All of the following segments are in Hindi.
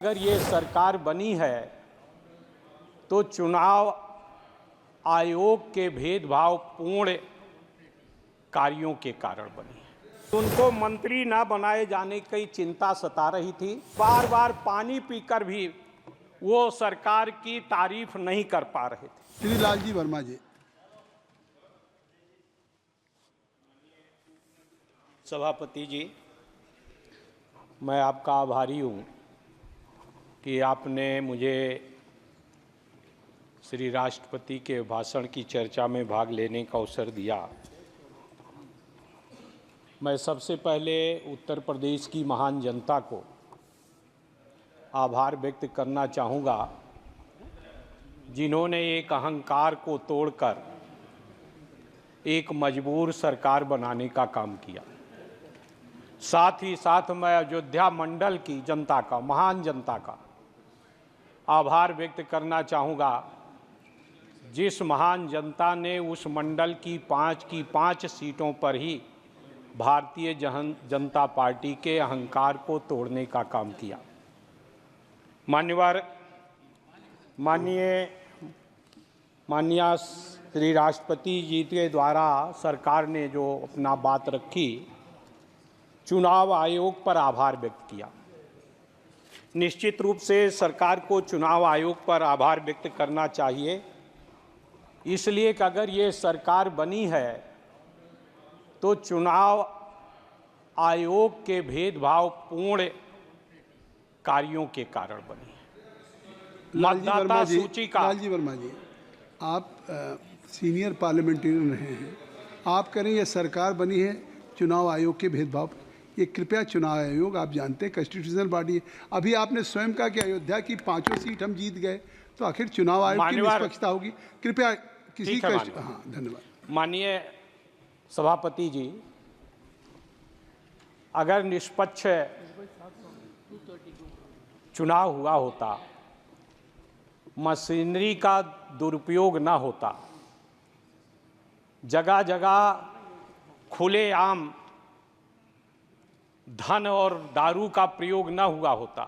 अगर ये सरकार बनी है तो चुनाव आयोग के भेदभावपूर्ण कार्यों के कारण बनी है। उनको मंत्री ना बनाए जाने की चिंता सता रही थी। बार बार पानी पीकर भी वो सरकार की तारीफ नहीं कर पा रहे थे। श्री लालजी वर्मा जी। सभापति जी, मैं आपका आभारी हूँ कि आपने मुझे श्री राष्ट्रपति के भाषण की चर्चा में भाग लेने का अवसर दिया। मैं सबसे पहले उत्तर प्रदेश की महान जनता को आभार व्यक्त करना चाहूँगा, जिन्होंने एक अहंकार को तोड़कर एक मजबूर सरकार बनाने का काम किया। साथ ही साथ मैं अयोध्या मंडल की जनता का, महान जनता का आभार व्यक्त करना चाहूँगा, जिस महान जनता ने उस मंडल की पाँच सीटों पर ही भारतीय जनता पार्टी के अहंकार को तोड़ने का काम किया। माननीय श्री राष्ट्रपति जी के द्वारा सरकार ने जो अपना बात रखी, चुनाव आयोग पर आभार व्यक्त किया। निश्चित रूप से सरकार को चुनाव आयोग पर आभार व्यक्त करना चाहिए, इसलिए कि अगर ये सरकार बनी है तो चुनाव आयोग के भेदभावपूर्ण कार्यों के कारण बनी है। मतदाता सूची का लालजी वर्मा जी, आप सीनियर पार्लियामेंटेरियन रहे हैं, आप करें ये सरकार बनी है चुनाव आयोग के भेदभाव। ये कृपया चुनाव आयोग, आप जानते हैं कॉन्स्टिट्यूशनल बॉडी है। अभी आपने स्वयं कहा कि अयोध्या की 5 सीट हम जीत गए, तो आखिर चुनाव आयोग की निष्पक्षता होगी। कृपया किसी का। हाँ, धन्यवाद। माननीय सभापति जी, अगर निष्पक्ष चुनाव हुआ होता, मशीनरी का दुरुपयोग ना होता, जगह जगह खुलेआम धन और दारू का प्रयोग न हुआ होता,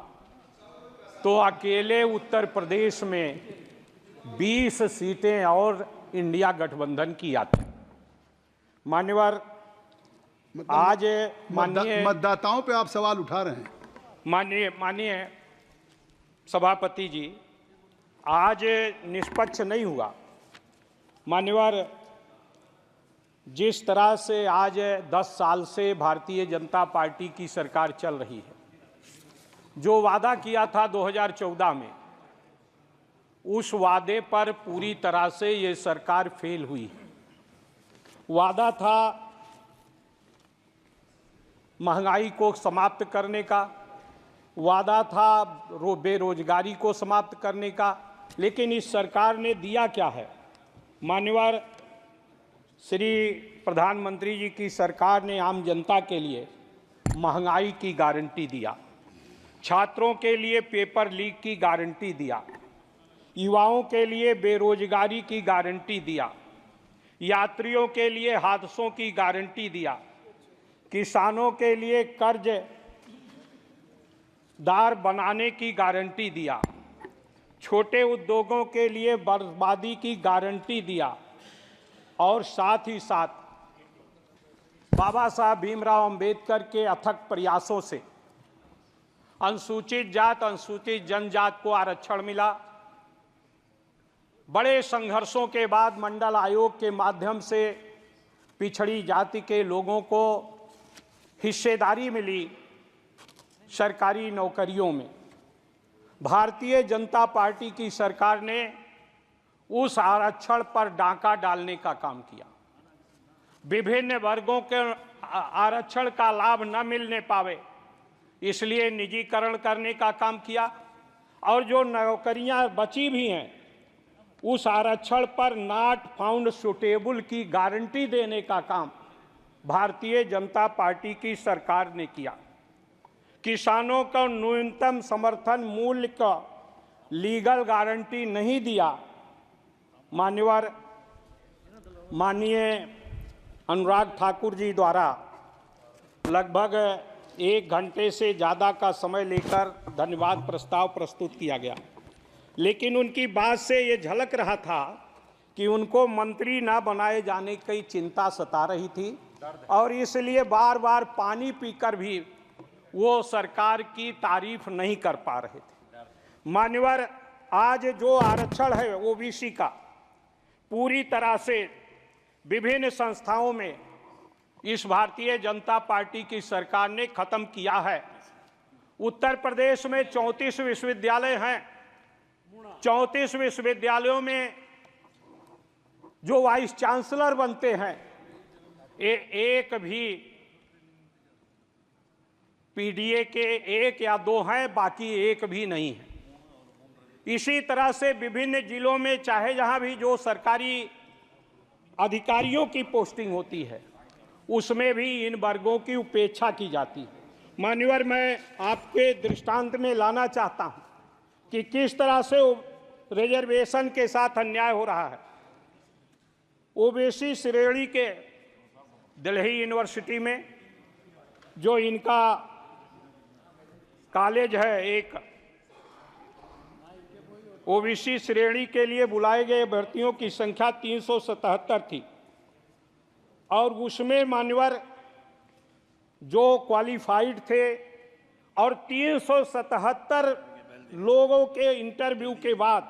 तो अकेले उत्तर प्रदेश में 20 सीटें और इंडिया गठबंधन की आती। मान्यवर, आज माननीय मतदाताओं पे आप सवाल उठा रहे हैं। माननीय सभापति जी, आज निष्पक्ष नहीं हुआ। मान्यवर, जिस तरह से आज 10 साल से भारतीय जनता पार्टी की सरकार चल रही है, जो वादा किया था 2014 में, उस वादे पर पूरी तरह से ये सरकार फेल हुई है। वादा था महंगाई को समाप्त करने का, वादा था बेरोजगारी को समाप्त करने का, लेकिन इस सरकार ने दिया क्या है? मान्यवर, श्री प्रधानमंत्री जी की सरकार ने आम जनता के लिए महंगाई की गारंटी दिया, छात्रों के लिए पेपर लीक की गारंटी दिया, युवाओं के लिए बेरोजगारी की गारंटी दिया, यात्रियों के लिए हादसों की गारंटी दिया, किसानों के लिए कर्जदार बनाने की गारंटी दिया, छोटे उद्योगों के लिए बर्बादी की गारंटी दिया, और साथ ही साथ बाबा साहब भीमराव अंबेडकर के अथक प्रयासों से अनुसूचित जात, अनुसूचित जनजात को आरक्षण मिला। बड़े संघर्षों के बाद मंडल आयोग के माध्यम से पिछड़ी जाति के लोगों को हिस्सेदारी मिली सरकारी नौकरियों में। भारतीय जनता पार्टी की सरकार ने उस आरक्षण पर डाका डालने का काम किया। विभिन्न वर्गों के आरक्षण का लाभ न मिलने पावे, इसलिए निजीकरण करने का काम किया, और जो नौकरियां बची भी हैं, उस आरक्षण पर नॉट फाउंड सुटेबल की गारंटी देने का काम भारतीय जनता पार्टी की सरकार ने किया। किसानों को न्यूनतम समर्थन मूल्य का लीगल गारंटी नहीं दिया। माननीय अनुराग ठाकुर जी द्वारा लगभग 1 घंटे से ज़्यादा का समय लेकर धन्यवाद प्रस्ताव प्रस्तुत किया गया, लेकिन उनकी बात से ये झलक रहा था कि उनको मंत्री ना बनाए जाने की चिंता सता रही थी और इसलिए बार बार पानी पीकर भी वो सरकार की तारीफ नहीं कर पा रहे थे। मान्यवर, आज जो आरक्षण है ओबीसी का पूरी तरह से विभिन्न संस्थाओं में इस भारतीय जनता पार्टी की सरकार ने खत्म किया है। उत्तर प्रदेश में 34 विश्वविद्यालय हैं। 34 विश्वविद्यालयों में जो वाइस चांसलर बनते हैं एक भी पीडीए के 1 या 2 हैं, बाकी एक भी नहीं है। इसी तरह से विभिन्न जिलों में चाहे जहां भी जो सरकारी अधिकारियों की पोस्टिंग होती है उसमें भी इन वर्गों की उपेक्षा की जाती है। मान्यवर, मैं आपके दृष्टांत में लाना चाहता हूं कि किस तरह से रिजर्वेशन के साथ अन्याय हो रहा है। ओबीसी श्रेणी के दिल्ली यूनिवर्सिटी में जो इनका कॉलेज है, एक ओबीसी श्रेणी के लिए बुलाए गए भर्तियों की संख्या 377 थी और उसमें मान्यवर जो क्वालिफाइड थे और 377 लोगों के इंटरव्यू के बाद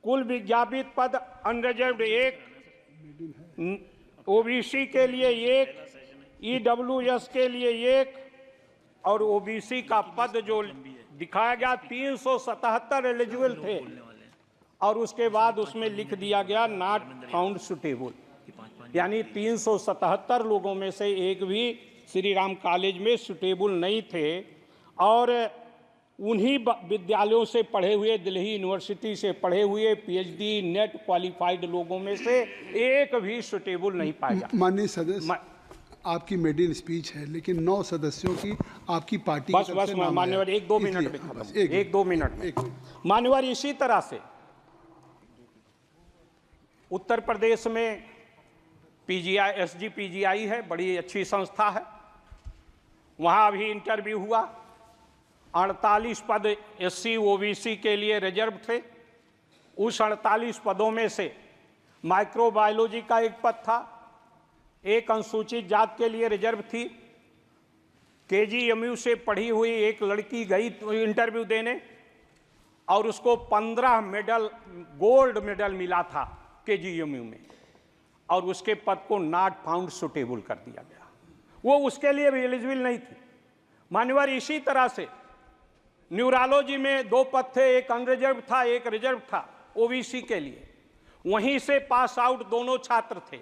कुल विज्ञापित पद अनरिजर्व्ड 1, ओबीसी के लिए 1, ईडब्ल्यूएस के लिए 1 और ओबीसी का पद जो दिखाया गया 377 एलिजिबल थे और उसके बाद उसमें लिख दिया गया नॉट फाउंड सुटेबल, यानी 377 लोगों में से एक भी श्री राम कॉलेज में सुटेबल नहीं थे और उन्हीं विद्यालयों से पढ़े हुए, दिल्ली यूनिवर्सिटी से पढ़े हुए पीएचडी नेट क्वालिफाइड लोगों में से एक भी सुटेबल नहीं पाया। माननीय सदस्य, आपकी मेडिन स्पीच है लेकिन 9 सदस्यों की आपकी पार्टी बस मान्यवर 1-2 मिनट में खत्म, 1-2 मिनट में मान्यवर। इसी तरह से उत्तर प्रदेश में पीजीआई, एसजीपीजीआई है, बड़ी अच्छी संस्था है, वहां भी इंटरव्यू हुआ। 48 पद एससी ओबीसी के लिए रिजर्व थे। उस 48 पदों में से माइक्रोबायोलॉजी का एक पद था, एक अनुसूचित जात के लिए रिजर्व थी। केजीएमयू से पढ़ी हुई एक लड़की गई इंटरव्यू देने और उसको 15 मेडल, गोल्ड मेडल मिला था केजीएमयू में और उसके पद को नॉट फाउंड सुटेबल कर दिया गया, वो उसके लिए भी एलिजिबल नहीं थी। मान्यवर, इसी तरह से न्यूरोलॉजी में 2 पद थे, एक अनरिजर्व था, एक रिजर्व था ओबीसी के लिए। वहीं से पास आउट दोनों छात्र थे,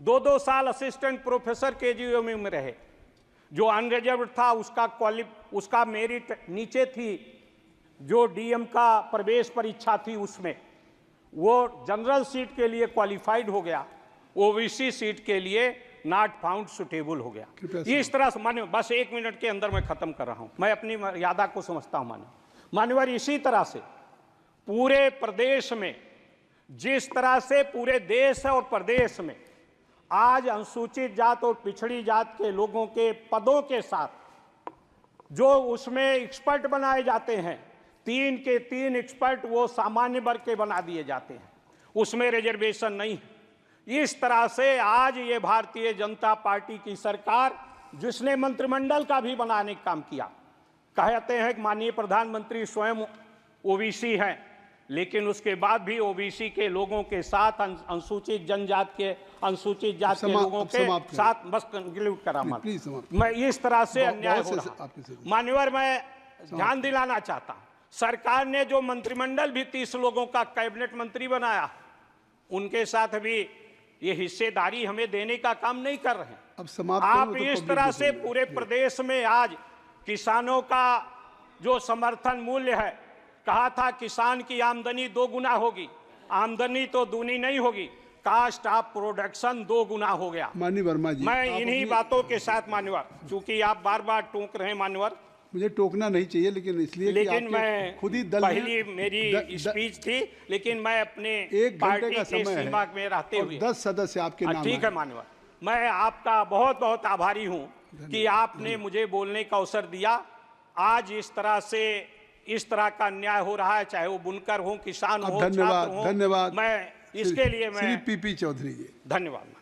2-2 साल असिस्टेंट प्रोफेसर केजीएमयू में रहे। जो अनरिजर्व था उसका मेरिट नीचे थी, जो डीएम का प्रवेश परीक्षा थी उसमें वो जनरल सीट के लिए क्वालिफाइड हो गया, ओबीसी सीट के लिए नॉट फाउंड सुटेबल हो गया। इस तरह से मान्य, बस 1 मिनट के अंदर मैं खत्म कर रहा हूं, मैं अपनी मर्यादा को समझता हूं मान्यवर। इसी तरह से पूरे प्रदेश में, जिस तरह से पूरे देश और प्रदेश में आज अनुसूचित जात और पिछड़ी जात के लोगों के पदों के साथ जो उसमें एक्सपर्ट बनाए जाते हैं, 3 के 3 एक्सपर्ट वो सामान्य वर्ग के बना दिए जाते हैं, उसमें रिजर्वेशन नहीं है। इस तरह से आज ये भारतीय जनता पार्टी की सरकार, जिसने मंत्रिमंडल का भी बनाने का काम किया, कहते हैं कि माननीय प्रधानमंत्री स्वयं ओबीसी हैं, लेकिन उसके बाद भी ओबीसी के लोगों के साथ अनुसूचित जनजात के, अनुसूचित जात के लोगों के साथ, बस कंक्लूड करा मैं, इस तरह से अन्याय हो रहा। मान्यवर, मैं ध्यान दिलाना चाहता हूं, सरकार ने जो मंत्रिमंडल भी 30 लोगों का कैबिनेट मंत्री बनाया, उनके साथ भी ये हिस्सेदारी हमें देने का काम नहीं कर रहे हैं। अब समाप्त आप इस तरह से पूरे प्रदेश में आज किसानों का जो समर्थन मूल्य है, कहा था किसान की आमदनी 2 गुना होगी, आमदनी तो दूनी नहीं होगी, कास्ट ऑफ प्रोडक्शन 2 गुना हो गया। माननीय वर्मा जी, मैं इन्हीं बातों के साथ मान्यवर, चूंकि आप बार बार टोक रहे हैं मान्यवर, मुझे टोकना नहीं चाहिए, लेकिन मैं खुद ही दल पहली मेरी स्पीच थी, लेकिन मैं अपने 1 घंटे का समय है सीमा में रहते हुए 10 सदस्य आपके नाम ठीक है मान्यवर, मैं आपका बहुत बहुत आभारी हूं कि आपने मुझे बोलने का अवसर दिया। आज इस तरह का अन्याय हो रहा है, चाहे वो बुनकर हो, किसान हो, छात्र हो। धन्यवाद। मैं इसके लिए श्री पीपी चौधरी जी, धन्यवाद।